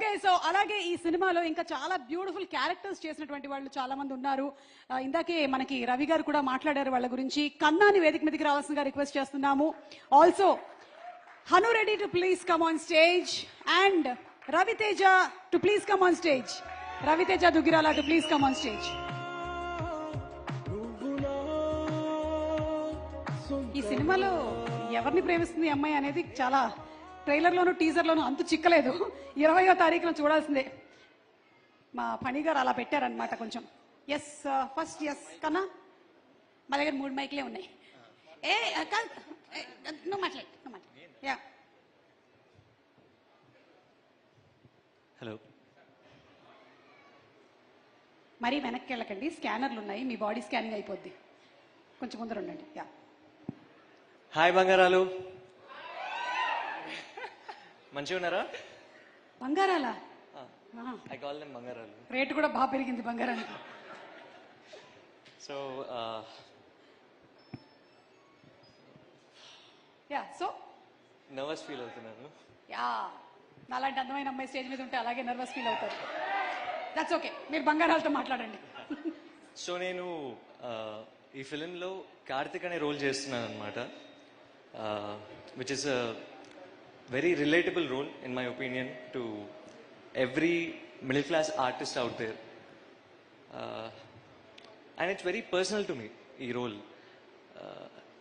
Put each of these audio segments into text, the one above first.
Okay, so అలాగే ఈ సినిమాలో ఇంకా చాలా బ్యూటిఫుల్ క్యారెక్టర్స్ చేసినటువంటి వాళ్ళు చాలా మంది ఉన్నారు. ఇందాకే మనకి రవి గారు కూడా మాట్లాడారు వాళ్ళ గురించి. కన్నాని వేదిక మీదకి రావాల్సిందిగా రిక్వెస్ట్ చేస్తున్నాము. Also Hanu Reddy to please come on stage and Raviteja to please come on stage. Raviteja Duggirala to please come on stage. ఈ సినిమాలో ఎవరిని ప్రేమిస్తుంది అమ్మాయి అనేది చాలా ట్రైలర్లోను టీజర్లోను అంతు చిక్కలేదు. 20వ తారీఖున చూడాల్సిందే. మా పని గారు అలా పెట్టారనమాట కొంచెం. ఎస్ ఫస్ట్ ఎస్ కన్నా మా దగ్గర 3 మైక్లే ఉన్నాయి. నువ్వు మాట్లాడు. Yeah hello. మరీ వెనక్కి వెళ్ళకండి, స్కానర్లు ఉన్నాయి, మీ బాడీ స్కానింగ్ అయిపోద్ది. కొంచెం ముందర ఉండండి. యా హాయ్ బంగారాలు, మంచిగా ఉన్నారా? బంగారాలా? ఐ కాల్ దెమ్ బంగారాలు. రేటు కూడా బాగా పెరిగింది బంగారానికి. So yeah so nervous feel అవుతున్నాను. యా నాలాంటి అందమైన అమ్మాయి స్టేజ్ మీద ఉంటే అలాగే నర్వస్ ఫీల్ అవుతారు. దట్స్ ఓకే, మీరు బంగారాలతో మాట్లాడండి. సో నేను ఈ ఫిలింలో కార్తిక్ అనే రోల్ చేస్తున్నాను అనమాట, which is a very relatable role in my opinion to every middle class artist out there, and it's very personal to me ee role.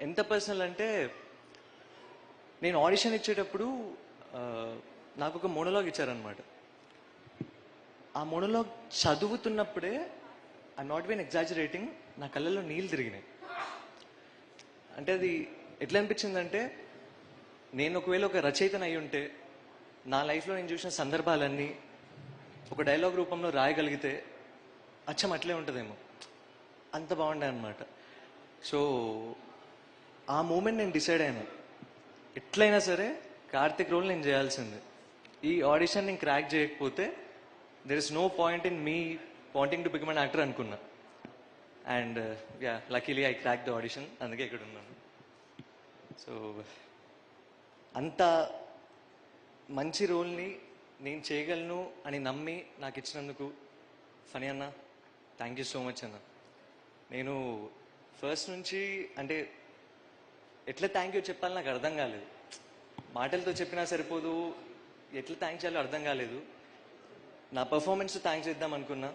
enta personal ante nenu audition ichchetappudu naaku oka monologue icharanamata. aa monologue chaduvutunnappude I'm not even exaggerating, na kallallo neelu tiriginayi. ante adi etla anpichindante, నేను ఒకవేళ ఒక రచయితను అయి ఉంటే నా లైఫ్లో నేను చూసిన సందర్భాలన్నీ ఒక డైలాగ్ రూపంలో రాయగలిగితే అచ్చం అట్లే ఉంటుందేమో, అంత బాగుండే అనమాట. సో ఆ మూమెంట్ నేను డిసైడ్ అయినా, ఎట్లయినా సరే కార్తిక్ రోల్ నేను చేయాల్సిందే. ఈ ఆడిషన్ నేను క్రాక్ చేయకపోతే there is no point in me wanting to become an actor అనుకున్నా. And yeah luckily I crack the audition, అందుకే ఇక్కడ ఉన్నాను. సో అంత మంచి రోల్ని నేను చేయగలను అని నమ్మి నాకు ఇచ్చినందుకు ఫనీ అన్న, థ్యాంక్ యూ సో మచ్ అన్న. నేను ఫస్ట్ నుంచి అంటే ఎట్లా థ్యాంక్ యూ చెప్పాలి నాకు అర్థం కాలేదు. మాటలతో చెప్పినా సరిపోదు, ఎట్లా థ్యాంక్స్ చేయాలో అర్థం కాలేదు. నా పర్ఫార్మెన్స్ థ్యాంక్స్ చేద్దాం అనుకున్నా.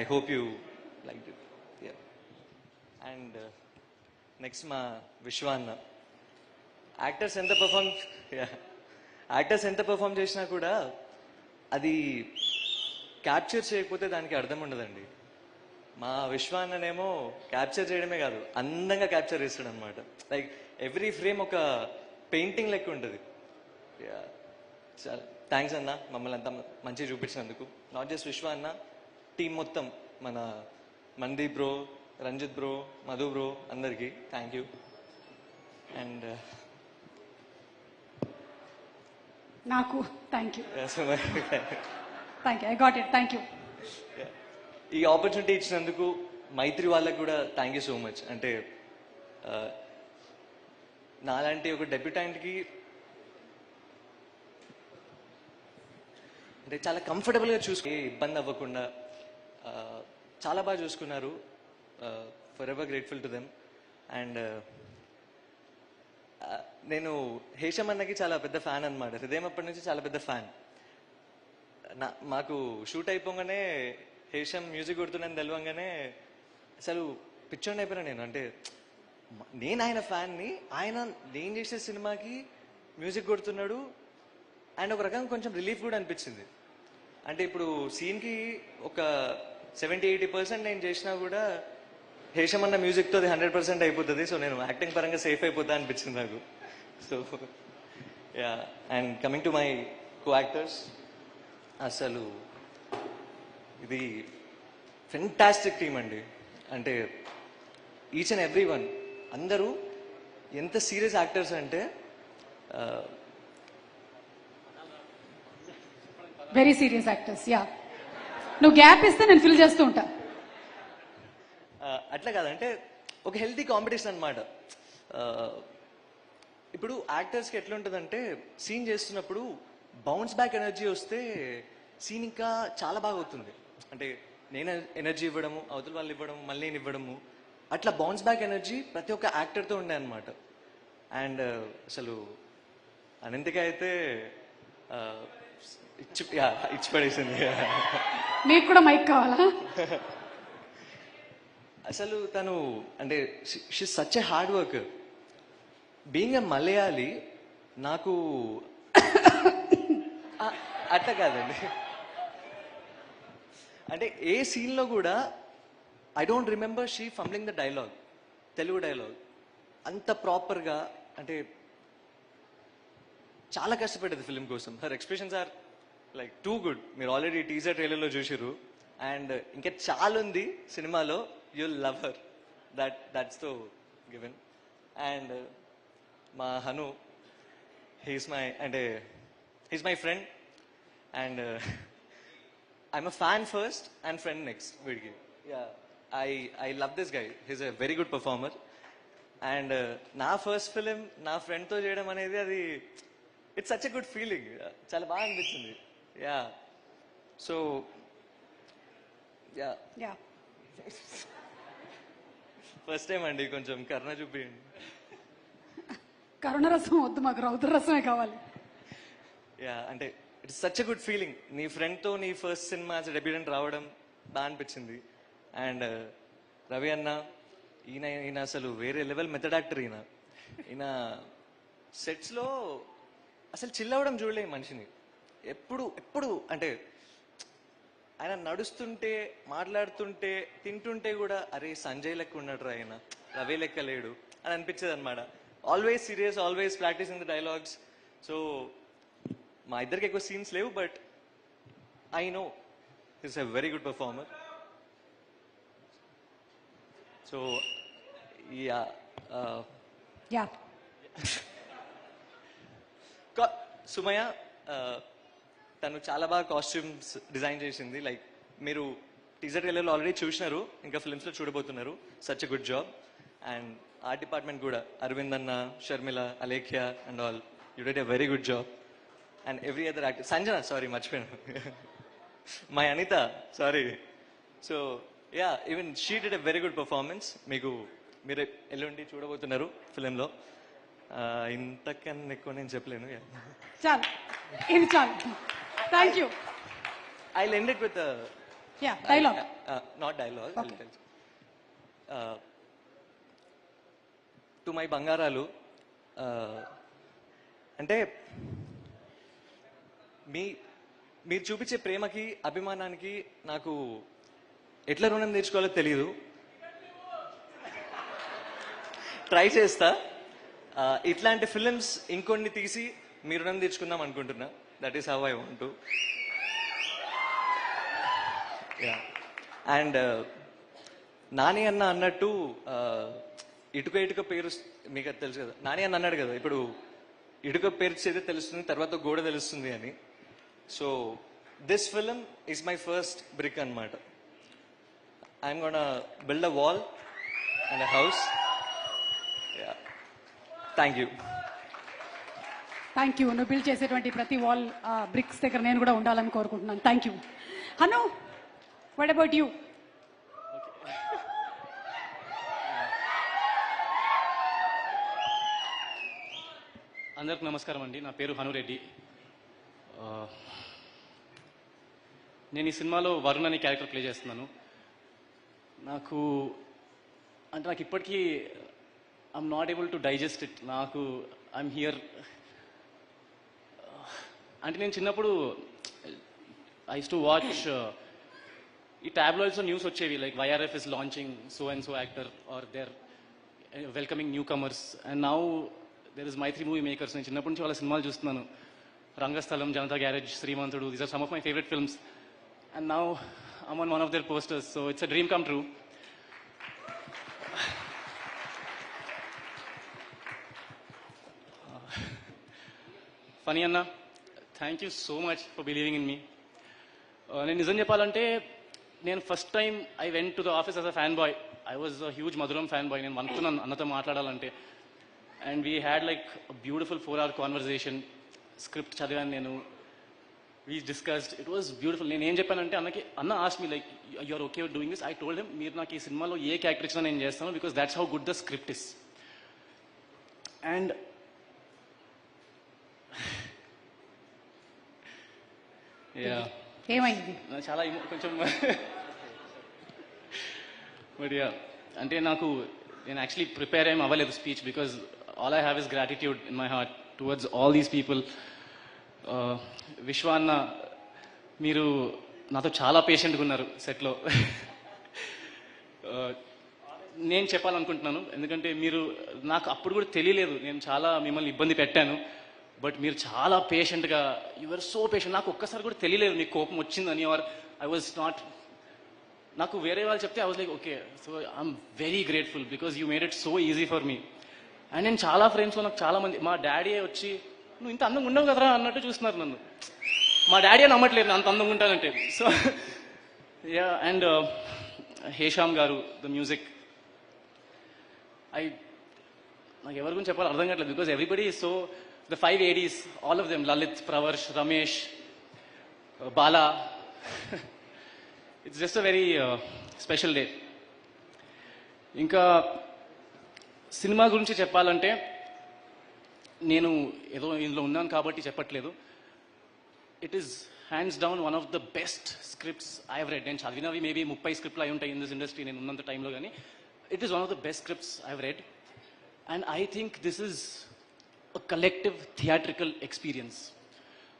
I hope you like it. And next మా విశ్వ అన్న. యాక్టర్స్ ఎంత పర్ఫామ్ చేసినా కూడా అది క్యాప్చర్ చేయకపోతే దానికి అర్థం ఉండదండి. మా విశ్వ అన్ననేమో క్యాప్చర్ చేయడమే కాదు, అందంగా క్యాప్చర్ చేస్తాడు అనమాట. లైక్ ఎవ్రీ ఫ్రేమ్ ఒక పెయింటింగ్ లెక్క ఉంటుంది. చాలా థ్యాంక్స్ అన్న, మమ్మల్ని అంతా మంచిగా చూపించినందుకు. నాట్ జస్ట్ విశ్వ అన్న, టీం మొత్తం, మన Mandeep bro, Ranjith bro, Madhu bro, అందరికీ థ్యాంక్ యూ. అండ్ నాకు thank you. I got it, thank you. ఈ ఆపర్చునిటీ ఇచ్చినందుకు మైత్రి వాళ్ళకు కూడా థ్యాంక్ యూ సో మచ్. అంటే నాలాంటి ఒక డెబ్యూటెంట్కి అంటే చాలా కంఫర్టబుల్గా చూసుకుని, ఇబ్బంది అవ్వకుండా చాలా బాగా చూసుకున్నారు. For ever grateful to them. And నేను హేషం అన్నకి చాలా పెద్ద ఫ్యాన్ అనమాట. హృదయం అప్పటి నుంచి చాలా పెద్ద ఫ్యాన్. మాకు షూట్ అయిపోగానే హేషం మ్యూజిక్ కొడుతున్నాను తెలవంగానే అసలు పిచ్చోండి అయిపోయినా నేను. అంటే నేను ఆయన ఫ్యాన్ని, ఆయన నేను చేసే సినిమాకి మ్యూజిక్ కొడుతున్నాడు. అండ్ ఒక రకంగా కొంచెం రిలీఫ్ కూడా అనిపించింది. అంటే ఇప్పుడు సీన్కి ఒక 70-80% నేను చేసినా కూడా హేషం అన్న మ్యూజిక్తో అది 100% అయిపోతుంది. సో నేను యాక్టింగ్ పరంగా సేఫ్ అయిపోతా అనిపించింది నాకు. So yeah, and coming to my co actors, అసలు ఇది ఫెంటాస్టిక్ టీమ్ అండి. అంటే ఈచ్ అండ్ ఎవ్రీ వన్, అందరూ ఎంత సీరియస్ యాక్టర్స్ అంటే వెరీ సీరియస్ యాక్టర్స్. యా, నువ్వు గ్యాప్ ఇస్తే నేను ఫిల్ చేస్తూ ఉంటా. అట్లా కాదంటే ఒక హెల్తీ కాంపిటీషన్ అనమాట. ఇప్పుడు యాక్టర్స్కి ఎట్లా ఉంటుందంటే సీన్ చేస్తున్నప్పుడు బౌన్స్ బ్యాక్ ఎనర్జీ వస్తే సీన్ ఇంకా చాలా బాగా అవుతుంది. అంటే నేను ఎనర్జీ ఇవ్వడము, అవతల వాళ్ళు ఇవ్వడము, మళ్ళీ నేను ఇవ్వడము, అట్లా బౌన్స్ బ్యాక్ ఎనర్జీ ప్రతి ఒక్క యాక్టర్తో ఉండే అనమాట. అండ్ అసలు అనంతిక అయితే ఇచ్చి పడేసింది. మీకు కూడా మైక్ కావాలా? అసలు తను అంటే she such a hard worker. Being a Malayali నాకు అట్లా కాదండి, అంటే ఏ సీన్లో కూడా I don't remember she fumbling the dialogue, Telugu dialogue అంత ప్రాపర్గా. అంటే చాలా కష్టపడ్డది ఫిల్మ్ కోసం. Her expressions are like too good. మీరు ఆల్రెడీ టీజర్ ట్రైలర్లో చూసిర్రు. అండ్ ఇంకా చాలా ఉంది సినిమాలో. You'll love her, that's to given. And మా Hanu, he's my friend. And I'm a fan first and friend next వీడికి. I love this guy, he's a very good performer. And నా first film నా ఫ్రెండ్తో చేయడం అనేది అది it's such a good feeling. చాలా బాగా అనిపించింది. సో ఫస్ట్ టైం అండి, కొంచెం కరుణ చూపించండి. కరుణరసం వద్దు, మాకు రౌద్రరసమే కావాలి. అంటే it's such a good feeling. నీ ఫ్రెండ్తో నీ ఫస్ట్ సినిమా డెబ్యూటెంట్ రావడం బాగా అనిపించింది. అండ్ రవి అన్న, ఈయన అసలు వేరే లెవెల్ మెథడ్ యాక్టర్. ఈయన సెట్స్లో అసలు చిల్ అవ్వడం చూడలే మనిషిని. ఎప్పుడు అంటే ఆయన నడుస్తుంటే, మాట్లాడుతుంటే, తింటుంటే కూడా అరే సంజయ్ లెక్క ఉన్నాడు రా ఆయన, రవి లెక్క లేడు అని అనిపించేది అనమాట. Always serious, always practising the dialogues. So మా ఇద్దరికి ఎక్కువ సీన్స్ లేవు, but I know he's a very good performer. So Sumaya తను చాలా బాగా కాస్ట్యూమ్స్ డిజైన్ చేసింది. లైక్ మీరు టీజర్ ట్రైలర్లో ఆల్రెడీ చూసినారు, ఇంకా ఫిల్మ్స్లో చూడబోతున్నారు. Such a good job. And art department కూడా అరవింద్ అన్న, Sharmila, Alekhya and all, you did a very good job. And every other actor, Sanjana sorry మర్చిపోయాను, my Anitha sorry. So even she did a very good performance. మీరు ఎల్లుండి చూడబోతున్నారు ఫిలింలో. ఇంతకన్నా ఎక్కువ నేను చెప్పలేను. చాలు, ఇది చాలు. Thank you. I'll end it with a dialogue. Not dialogue. Okay. To my బంగారాలు, అంటే మీరు చూపించే ప్రేమకి, అభిమానానికి నాకు ఎట్లా రుణం తీర్చుకోవాలో తెలియదు. ట్రై చేస్తా. ఇట్లాంటి ఫిలిమ్స్ ఇంకొన్ని తీసి మీ రుణం తీర్చుకుందాం అనుకుంటున్నా. That is how I want to. And Nani అన్న అన్నట్టు ఇటుక ఇటుక పేరు మీకు అది తెలుసు కదా, నాని అన్న అన్నాడు కదా, ఇప్పుడు ఇటుక పేర్చేదే తెలుస్తుంది, తర్వాత గోడ తెలుస్తుంది అని. So this film is my first brick అనమాట. I'm gonna build a wall and a house. Thank you. Thank you. నువ్వు బిల్డ్ చేసేటువంటి ప్రతి వాల్ బ్రిక్స్ దగ్గర నేను కూడా ఉండాలని కోరుకుంటున్నాను. Thank you. Hanu, what about you? అందరికి నమస్కారం అండి. నా పేరు హనురెడ్డి. నేను ఈ సినిమాలో వరుణ్ అనే క్యారెక్టర్ ప్లే చేస్తున్నాను. నాకు ఇప్పటికీ I'm not able to digest it. I'm here. అంటే నేను చిన్నప్పుడు ఐ యూస్ టు వాచ్ ఈ టాబ్లాయిడ్స్లో న్యూస్ వచ్చేవి, like YRF is launching so and so actor are there welcoming newcomers. And now there is Mythri movie makers. నేను చిన్నప్పటి నుంచి వాళ్ళ సినిమాలు చూస్తున్నాను. Rangasthalam, Janatha garage, Srimanthudu, these are some of my favourite films. And now I'm on one of their posters. So it's a dream come true. Phani అన్న, thank you so much for believing in me. నేను నిజం చెప్పాలంటే, నేను first time I went to the office as a fan boy. I was a huge Madhuram fan boy. నేను అనుకున్నాను అన్నతో మాట్లాడాలంటే. And we had like beautiful 4 hour conversation. Script చదివాను నేను. We discussed, it was beautiful. నేను ఏం చెప్పానంటే అన్న ask me like you're okay doing this. I told him, మీరు నాకు ఈ సినిమాలో ఏ క్యారెక్టర్ ఇచ్చినా నేను చేస్తాను, because that's how good the script is. And ఏమైంది? చాలా కొంచెం బట్ యా, అంటే నేను యాక్చువల్లీ ప్రిపేర్ ఏం అవ్వలేదు speech, because all I have is gratitude in my heart towards all these people. విశ్వాన్న, మీరు నాతో చాలా పేషెంట్గా ఉన్నారు సెట్లో. నేను చెప్పాలనుకుంటున్నాను, ఎందుకంటే నాకు అప్పుడు కూడా తెలియలేదు, నేను చాలా మిమ్మల్ని ఇబ్బంది పెట్టాను, బట్ మీరు చాలా పేషెంట్గా, యువర్ సో పేషెంట్. నాకు ఒక్కసారి కూడా తెలియలేదు మీకు కోపం వచ్చిందని, ఆర్ ఐ వాజ్ నాట్, నాకు వేరే వాళ్ళు చెప్తే I was like okay, so I'm very grateful because you made it so easy for me. And నేను చాలా ఫ్రెండ్స్లో నాకు చాలా మంది, మా డాడీ వచ్చి నువ్వు ఇంత అందంగా ఉండవు కదరా అన్నట్టు చూస్తున్నారు నన్ను. మా డాడీ నమ్మట్లేదు అంత అందంగా ఉంటానంటే. సో యా, అండ్ హేషామ్ గారు, ద మ్యూజిక్, నాకు ఎవరి గురించి చెప్పాలో అర్థం కావట్లేదు, because everybody is so, the 5 ADs, all of them, Lalith, Pravarsh, Ramesh, Bala, it's just a very special day. ఇంకా సినిమా గురించి చెప్పాలంటే, నేను ఏదో ఇందులో ఉన్నాను కాబట్టి చెప్పట్లేదు, it is hands down one of the best scripts I have read. నేను చదివినవి మేబీ 30 స్క్రిప్ట్లు అయి ఉంటాయి ఇన్ దిస్ ఇండస్ట్రీ నేను ఉన్నంత టైంలో, కానీ it is one of the best scripts I have red. And I think this is a collective theatrical experience.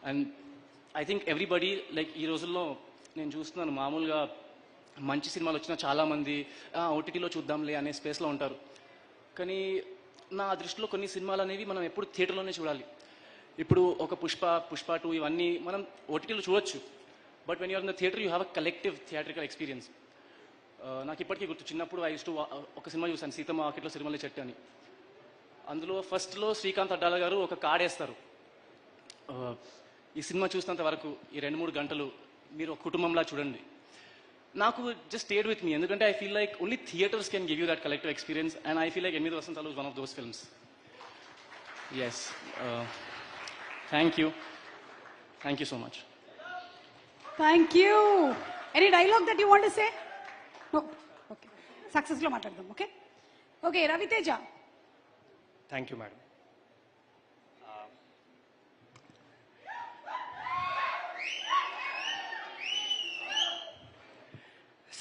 And I think everybody, like ఈ రోజుల్లో నేను చూస్తున్నాను, మామూలుగా మంచి సినిమాలు వచ్చినా చాలామంది ఓటీటీలో చూద్దాంలే అనే స్పేస్లో ఉంటారు. కానీ నా దృష్టిలో కొన్ని సినిమాలు అనేవి మనం ఎప్పుడు థియేటర్లోనే చూడాలి. ఇప్పుడు ఒక పుష్ప 2 ఇవన్నీ మనం ఓటీటీలో చూడొచ్చు, but when you're in the theatre you have a collective theatrical experience. నాకు ఇప్పటికీ గుర్తు, చిన్నప్పుడు ఐ యూస్ టు ఒక సినిమా చూసాను, సీతమ్మ వాకిట్లో సిరిమల్లె చెట్టు అని. అందులో ఫస్ట్లో శ్రీకాంత్ అడ్డాల గారు ఒక కార్డ్ వేస్తారు, ఈ సినిమా చూసినంత వరకు ఈ 2-3 గంటలు మీరు ఒక కుటుంబంలా చూడండి. నాకు జస్ట్ స్టేడ్ విత్ మీ, ఎందుకంటే I feel like only theatres can give you that collective experience. And I feel like 8 Vasanthalu is one of those films. Yes, thank you so much. Thank you. Any dialogue that you want to say? No, okay, సక్సెస్లో మాట్లాడదాం. Okay okay, Ravi Teja. Thank you madam.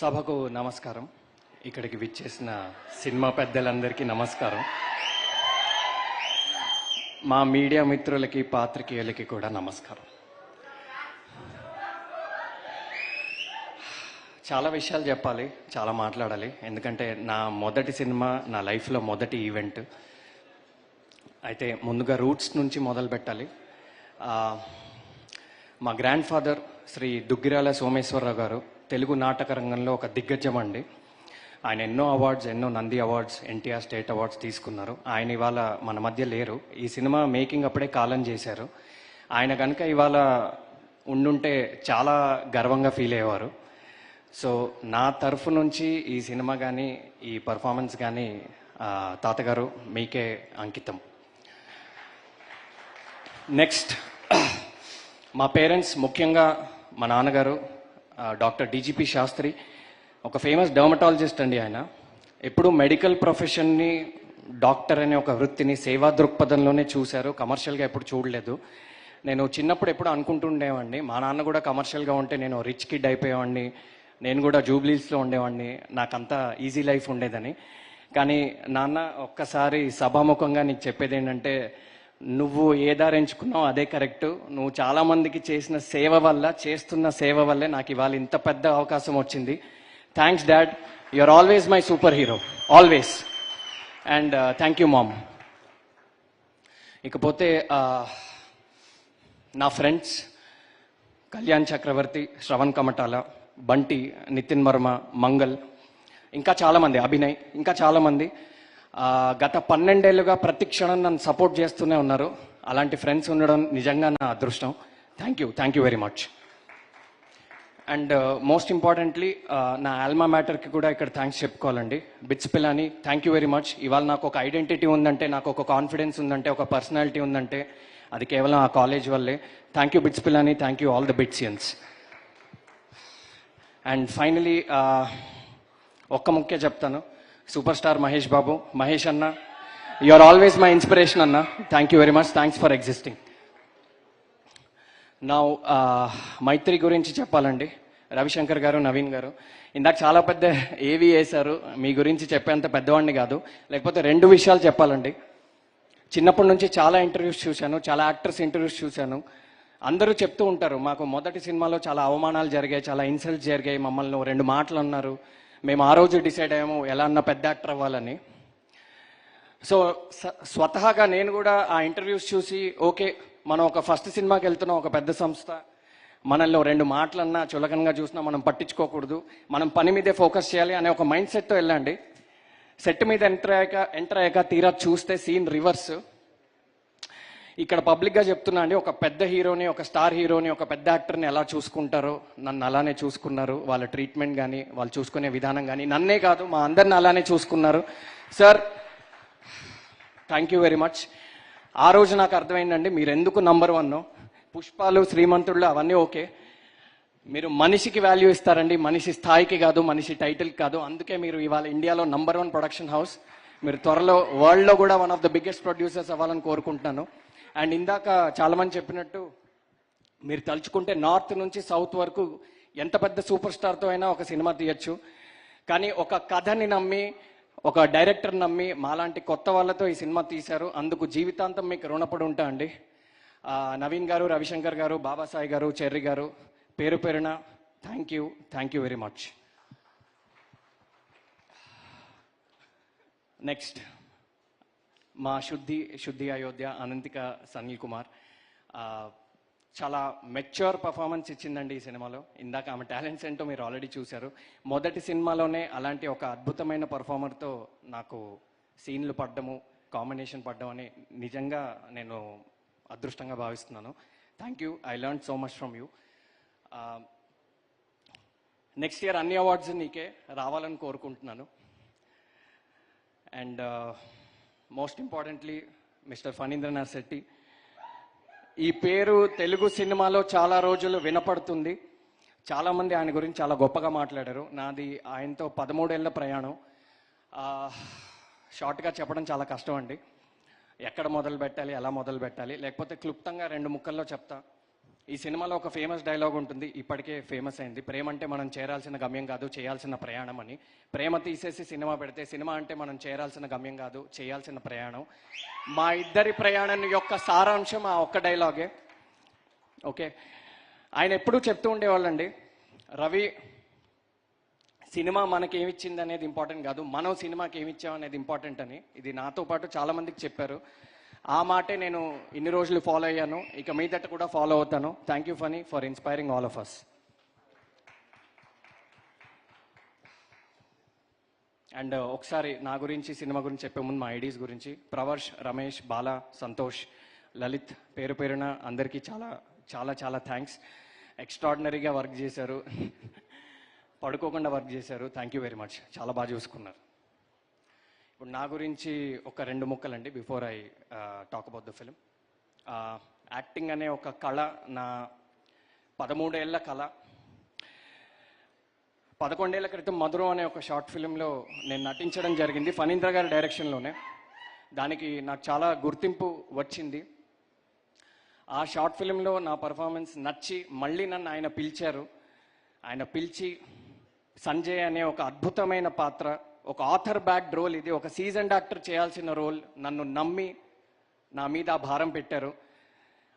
సభకు నమస్కారం, ఇక్కడికి విచ్చేసిన cinema పెద్దలందరికీ నమస్కారం, మా media మిత్రులకి పాత్రికేయులకి కూడా నమస్కారం. చాలా విషయాలు చెప్పాలి, చాలా మాట్లాడాలి, ఎందుకంటే నా మొదటి సినిమా, నా లైఫ్లో మొదటి ఈవెంట్. అయితే ముందుగా రూట్స్ నుంచి మొదలు పెట్టాలి. మా గ్రాండ్ ఫాదర్ శ్రీ దుగ్గిరాల సోమేశ్వరరావు గారు తెలుగు నాటక రంగంలో ఒక దిగ్గజం అండి. ఆయన ఎన్నో అవార్డ్స్, ఎన్నో Nandi awards, NTR state awards తీసుకున్నారు. ఆయన ఇవాళ మన మధ్య లేరు. ఈ సినిమా మేకింగ్ అప్పుడే కాలం చేశారు. ఆయన కనుక ఇవాళ ఉండుంటే చాలా గర్వంగా ఫీల్ అయ్యేవారు. సో నా తరఫు నుంచి ఈ సినిమా కానీ ఈ పర్ఫార్మెన్స్ కానీ తాతగారు మీకే అంకితం. నెక్స్ట్, మా పేరెంట్స్, ముఖ్యంగా మా నాన్నగారు డాక్టర్ డిజిపి శాస్త్రి, ఒక ఫేమస్ డర్మటాలజిస్ట్ అండి. ఆయన ఎప్పుడు మెడికల్ ప్రొఫెషన్ని, డాక్టర్ అనే ఒక వృత్తిని సేవా దృక్పథంలోనే చూశారు, కమర్షియల్గా ఎప్పుడు చూడలేదు. నేను చిన్నప్పుడు ఎప్పుడు అనుకుంటుండేవాడిని, మా నాన్న కూడా కమర్షియల్గా ఉంటే నేను రిచ్ కిడ్ అయిపోయేవాడిని, నేను కూడా జూబ్లీస్లో ఉండేవాడిని, నాకంతా ఈజీ లైఫ్ ఉండేదని. కానీ నాన్న, ఒక్కసారి సభాముఖంగా నీకు చెప్పేది ఏంటంటే, నువ్వు ఏ దారి ఎంచుకున్నావు అదే కరెక్ట్. నువ్వు చాలామందికి చేసిన సేవ వల్ల, చేస్తున్న సేవ వల్లే నాకు ఇవాళ ఇంత పెద్ద అవకాశం వచ్చింది. Thanks dad, you are always my super hero, always. And thank you mom. ఇకపోతే నా ఫ్రెండ్స్ కళ్యాణ్ చక్రవర్తి, శ్రవణ్ కమటాల, బంటి, నితిన్ వర్మ, మంగల్, ఇంకా చాలామంది, అభినయ్, ఇంకా చాలామంది గత 12 ఏళ్ళుగా ప్రతి క్షణం నన్ను సపోర్ట్ చేస్తూనే ఉన్నారు. అలాంటి ఫ్రెండ్స్ ఉండడం నిజంగా నా అదృష్టం. Thank you very much. And most importantly నా ఆల్మా మ్యాటర్కి కూడా ఇక్కడ థ్యాంక్స్ చెప్పుకోవాలండి. బిట్స్ పిల్లని, థ్యాంక్ యూ వెరీ మచ్. ఇవాళ నాకు ఒక ఐడెంటిటీ ఉందంటే, నాకు ఒక కాన్ఫిడెన్స్ ఉందంటే, ఒక పర్సనాలిటీ ఉందంటే అది కేవలం ఆ కాలేజ్ వల్లే. థ్యాంక్ యూ బిట్స్ పిల్లని, thank you all the BITSians. And finally ఒక్క ముఖ్య చెప్తాను, సూపర్ స్టార్ మహేష్ బాబు, మహేష్ అన్న, you are always my inspiration అన్న. Thank you very much, thanks for existing. నా మైత్రి గురించి చెప్పాలండి. రవిశంకర్ గారు, నవీన్ గారు ఇందాక చాలా పెద్ద ఏవి వేశారు. మీ గురించి చెప్పేంత పెద్దవాడిని కాదు. లేకపోతే 2 విషయాలు చెప్పాలండి. చిన్నప్పటి నుంచి చాలా ఇంటర్వ్యూస్ చూశాను, చాలా యాక్టర్స్ ఇంటర్వ్యూస్ చూశాను. అందరూ చెప్తూ ఉంటారు, మాకు మొదటి సినిమాలో చాలా అవమానాలు జరిగాయి, చాలా ఇన్సల్ట్స్ జరిగాయి, మమ్మల్ని 2 మాటలు అన్నారు, మేము ఆ రోజు డిసైడ్ అయ్యాము ఎలా అన్న పెద్ద యాక్టర్ అవ్వాలని. సో స్వతహాగా నేను కూడా ఆ ఇంటర్వ్యూస్ చూసి, ఓకే మనం ఒక ఫస్ట్ సినిమాకి వెళ్తున్నాం, ఒక పెద్ద సంస్థ, మనల్లో 2 మాటలన్నా చులకనగా చూసినా మనం పట్టించుకోకూడదు, మనం పని మీదే ఫోకస్ చేయాలి అనే ఒక మైండ్ సెట్తో వెళ్ళండి. సెట్ మీద ఎంటర్ అయ్యాక తీరా చూస్తే సీన్ రివర్స్. ఇక్కడ పబ్లిక్గా చెప్తున్నా అండి, ఒక పెద్ద హీరోని, ఒక స్టార్ హీరోని, ఒక పెద్ద యాక్టర్ని ఎలా చూసుకుంటారో నన్ను అలానే చూసుకున్నారు. వాళ్ళ ట్రీట్మెంట్ కానీ, వాళ్ళు చూసుకునే విధానం కానీ, నన్నే కాదు మా అందరిని అలానే చూసుకున్నారు. Sir thank you very much. ఆ రోజు నాకు అర్థమైందండి మీరు ఎందుకు నంబర్ 1. పుష్పాలు, శ్రీమంతుళ్ళు అవన్నీ ఓకే, మీరు మనిషికి వాల్యూ ఇస్తారండి, మనిషి స్థాయికి కాదు, మనిషి టైటిల్కి కాదు. అందుకే మీరు ఇవాళ ఇండియాలో నంబర్ 1 ప్రొడక్షన్ హౌస్. మీరు త్వరలో వరల్డ్లో కూడా one of the biggest producers అవ్వాలని కోరుకుంటున్నాను. అండ్ ఇందాక చాలామంది చెప్పినట్టు మీరు తలుచుకుంటే నార్త్ నుంచి సౌత్ వరకు ఎంత పెద్ద సూపర్ స్టార్తో అయినా ఒక సినిమా తీయచ్చు. కానీ ఒక కథని నమ్మి, ఒక డైరెక్టర్ నమ్మి మాలాంటి కొత్త వాళ్ళతో ఈ సినిమా తీశారు. అందుకు జీవితాంతం మీకు రుణపడి ఉంటా అండి. నవీన్ గారు, రవిశంకర్ గారు, బాబాసాయి గారు, చెర్రి గారు, పేరు పేరున thank you very much. Next మా శుద్ధి అయోధ్య, అనంతిక సనీల్ కుమార్ చాలా మెచ్యూర్ పర్ఫార్మెన్స్ ఇచ్చిందండి ఈ సినిమాలో. ఇందాక ఆమె టాలెంట్స్ ఏంటో మీరు ఆల్రెడీ చూశారు. మొదటి సినిమాలోనే అలాంటి ఒక అద్భుతమైన పర్ఫార్మర్తో నాకు సీన్లు పడ్డము, కాంబినేషన్ పడ్డం అని నిజంగా నేను అదృష్టంగా భావిస్తున్నాను. Thank you, I learn so much from you. Next year అన్ని అవార్డ్స్ నీకే రావాలని కోరుకుంటున్నాను. And most importantly mister Phanindranath Shetty, ఈ పేరు తెలుగు సినిమాలో చాలా రోజులు వినపడుతుంది. చాలామంది ఆయన గురించి చాలా గొప్పగా మాట్లాడారు. నాది ఆయనతో 13 ఏళ్ల ప్రయాణం. షార్ట్గా చెప్పడం చాలా కష్టం అండి, ఎక్కడ మొదలు పెట్టాలి, ఎలా మొదలు పెట్టాలి. లేకపోతే క్లుప్తంగా 2 ముక్కల్లో చెప్తా. ఈ సినిమాలో ఒక ఫేమస్ డైలాగ్ ఉంటుంది, ఇప్పటికే ఫేమస్ అయింది, ప్రేమ అంటే మనం చేరాల్సిన గమ్యం కాదు, చేయాల్సిన ప్రయాణం అని. ప్రేమ తీసేసి సినిమా పెడితే సినిమా అంటే మనం చేరాల్సిన గమ్యం కాదు, చేయాల్సిన ప్రయాణం. మా ఇద్దరి ప్రయాణం యొక్క సారాంశం ఆ ఒక్క డైలాగే. ఓకే, ఆయన ఎప్పుడూ చెప్తూ ఉండేవాళ్ళండి, రవి సినిమా మనకి ఏమిచ్చింది అనేది ఇంపార్టెంట్ కాదు, మనం సినిమాకి ఏమిచ్చాం అనేది ఇంపార్టెంట్ అని. ఇది నాతో పాటు చాలామందికి చెప్పారు. ఆ మాటే నేను ఇన్ని రోజులు ఫాలో అయ్యాను, ఇక మీదట కూడా ఫాలో అవుతాను. Thank you Phani for inspiring all of us. And ఒకసారి నా గురించి, సినిమా గురించి చెప్పే ముందు మా ఐడీస్ గురించి. ప్రవర్ష్, రమేష్, బాలా, సంతోష్, లలిత్, పేరు పేరున అందరికీ చాలా చాలా చాలా థ్యాంక్స్. ఎక్స్ట్రాడినరీగా వర్క్ చేశారు, పడుకోకుండా వర్క్ చేశారు. థ్యాంక్ యూ వెరీ మచ్, చాలా బాగా చూసుకున్నారు. ఇప్పుడు నా గురించి ఒక 2 ముక్కలండి before I talk about the film. Acting అనే ఒక కళ నా 13 ఏళ్ల కళ. 11 ఏళ్ల క్రితం మధురం అనే ఒక షార్ట్ ఫిలింలో నేను నటించడం జరిగింది, ఫణీంద్ర గారి డైరెక్షన్లోనే. దానికి నాకు చాలా గుర్తింపు వచ్చింది. ఆ షార్ట్ ఫిలింలో నా పర్ఫార్మెన్స్ నచ్చి మళ్ళీ నన్ను ఆయన పిలిచారు. ఆయన పిలిచి సంజయ్ అనే ఒక అద్భుతమైన పాత్ర, ఒక ఆథర్ బ్యాక్డ్ రోల్, ఇది ఒక సీజన్ డాక్టర్ చేయాల్సిన రోల్, నన్ను నమ్మి నా మీద ఆ భారం పెట్టారు.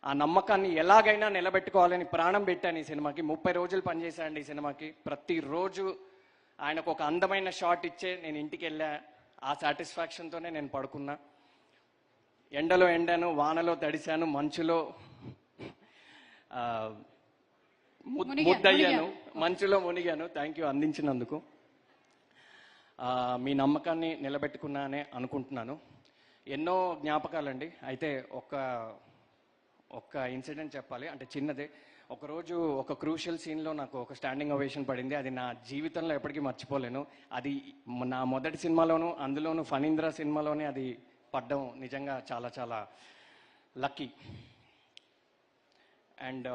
ఆ నమ్మకాన్ని ఎలాగైనా నిలబెట్టుకోవాలని ప్రాణం పెట్టాను ఈ సినిమాకి. 30 రోజులు పనిచేశాను ఈ సినిమాకి. ప్రతిరోజు ఆయనకు ఒక అందమైన షాట్ ఇచ్చే నేను ఇంటికి వెళ్ళా. ఆ సాటిస్ఫాక్షన్తోనే నేను పడుకున్నా. ఎండలో ఎండాను, వానలో తడిశాను, మంచులో ముద్దయ్యాను, మంచులో మునిగాను. థ్యాంక్ యూ అందించినందుకు. మీ నమ్మకాన్ని నిలబెట్టుకున్నానే అనుకుంటున్నాను. ఎన్నో జ్ఞాపకాలండి. అయితే ఒక్క ఇన్సిడెంట్ చెప్పాలి, అంటే చిన్నదే. ఒకరోజు ఒక క్రూషియల్ సీన్లో నాకు ఒక స్టాండింగ్ ఓవేషన్ పడింది. అది నా జీవితంలో ఎప్పటికీ మర్చిపోలేను. అది నా మొదటి సినిమాలోను, అందులోను ఫణీంద్ర సినిమాలోనే అది పడ్డం నిజంగా చాలా చాలా లక్కీ. అండ్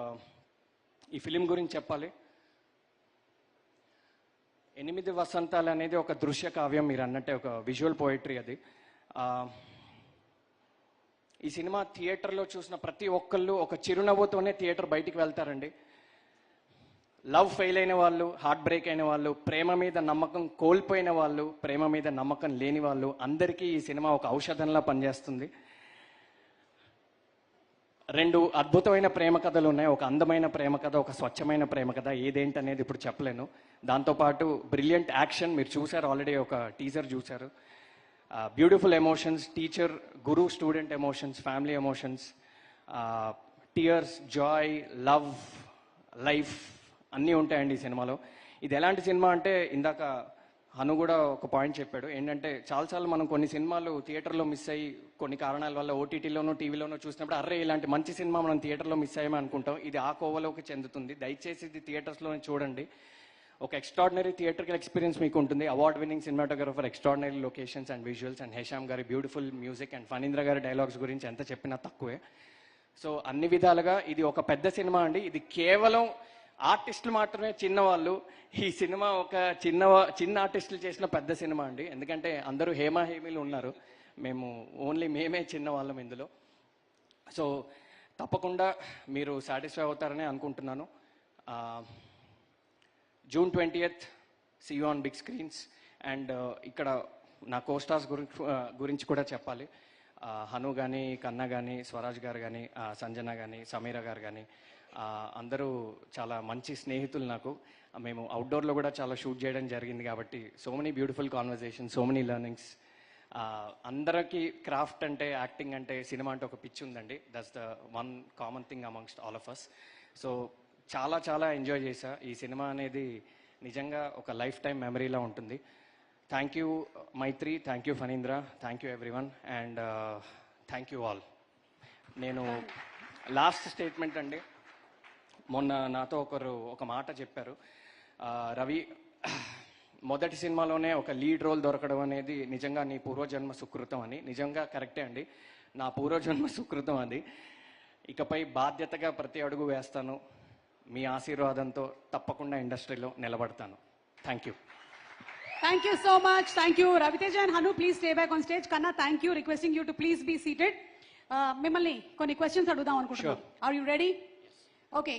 ఈ ఫిలిం గురించి చెప్పాలి. 8 వసంతాలు అనేది ఒక దృశ్య కావ్యం, మీరు అన్నట్టే ఒక విజువల్ పోయిటరీ అది. ఈ సినిమా థియేటర్లో చూసిన ప్రతి ఒక్కళ్ళు ఒక చిరునవ్వుతోనే థియేటర్ బయటికి వెళ్తారండి. లవ్ ఫెయిల్ అయిన వాళ్ళు, హార్ట్ బ్రేక్ అయిన వాళ్ళు, ప్రేమ మీద నమ్మకం కోల్పోయిన వాళ్ళు, ప్రేమ మీద నమ్మకం లేని వాళ్ళు అందరికీ ఈ సినిమా ఒక ఔషధంలా పనిచేస్తుంది. 2 అద్భుతమైన ప్రేమ కథలు ఉన్నాయి. ఒక అందమైన ప్రేమ కథ, ఒక స్వచ్ఛమైన ప్రేమ కథ. ఏదేంటనేది ఇప్పుడు చెప్పలేను. దాంతోపాటు బ్రిలియంట్ యాక్షన్, మీరు చూసారు ఆల్రెడీ, ఒక టీజర్ చూశారు. Beautiful emotions, teacher guru student emotions, family emotions, tears, joy, love, life అన్నీ ఉంటాయండి ఈ సినిమాలో. ఇది ఎలాంటి సినిమా అంటే, ఇందాక హను కూడా ఒక పాయింట్ చెప్పాడు, ఏంటంటే చాలాసార్లు మనం కొన్ని సినిమాలు థియేటర్లో మిస్ అయ్యి కొన్ని కారణాల వల్ల ఓటీటీలోనో టీవీలోనో చూసినప్పుడు అర్రే ఇలాంటి మంచి సినిమా మనం థియేటర్లో మిస్ అయ్యామని అనుకుంటాం. ఇది ఆ కోవలోకి చెందుతుంది. దయచేసి ఇది థియేటర్స్లోనే చూడండి. ఒక ఎక్స్ట్రాడినరీ థియేటర్కల్ ఎక్స్పీరియన్స్ మీకు ఉంటుంది. Award winning cinematographer, extraordinary locations and visuals, and Hesham గారి బ్యూటిఫుల్ మ్యూజిక్, అండ్ ఫణీంద్ర గారి డైలాగ్స్ గురించి ఎంత చెప్పినా తక్కువే. సో అన్ని విధాలుగా ఇది ఒక పెద్ద సినిమా అండి. ఇది కేవలం ఆర్టిస్టులు మాత్రమే చిన్నవాళ్ళు. ఈ సినిమా ఒక చిన్న ఆర్టిస్టులు చేసిన పెద్ద సినిమా అండి. ఎందుకంటే అందరూ హేమీలు ఉన్నారు, మేమే చిన్నవాళ్ళం ఇందులో. సో తప్పకుండా మీరు సాటిస్ఫై అవుతారని అనుకుంటున్నాను. June 20th, see you on big screens. And ఇక్కడ నా కోస్టార్స్ గురించి కూడా చెప్పాలి. హను కానీ, కన్నా కానీ, స్వరాజ్ గారు కానీ, సంజన కానీ, సమీర గారు కానీ, అందరూ చాలా మంచి స్నేహితులు నాకు. మేము అవుట్డోర్లో కూడా చాలా షూట్ చేయడం జరిగింది కాబట్టి so many beautiful conversation, so many learnings. అందరికీ క్రాఫ్ట్ అంటే, యాక్టింగ్ అంటే, సినిమా అంటే ఒక పిచ్ ఉందండి. That's the one common thing amongst all of us. So చాలా ఎంజాయ్ చేశా. ఈ సినిమా అనేది నిజంగా ఒక లైఫ్ టైం మెమరీలా ఉంటుంది. Thank you Mythri, thank you Phanindra, thank you everyone, and thank you all. నేను లాస్ట్ స్టేట్మెంట్ అండి, మొన్న నాతో ఒక మాట చెప్పారు, రవి మొదటి సినిమాలోనే ఒక లీడ్ రోల్ దొరకడం అనేది నిజంగా నీ పూర్వజన్మ సుకృతం అని. నిజంగా కరెక్టే అండి, నా పూర్వజన్మ సుకృతం అది. ఇకపై బాధ్యతగా ప్రతి అడుగు వేస్తాను. మీ ఆశీర్వాదంతో తప్పకుండా ఇండస్ట్రీలో నిలబడతాను. Thank you. Thank you so much. Thank you. Raviteja and Hanu, please stay back on stage. Kanna, thank you. Requesting you to please be seated. Mimmalni, konni questions adudam anukuntunna. Are you ready? Yes. Okay.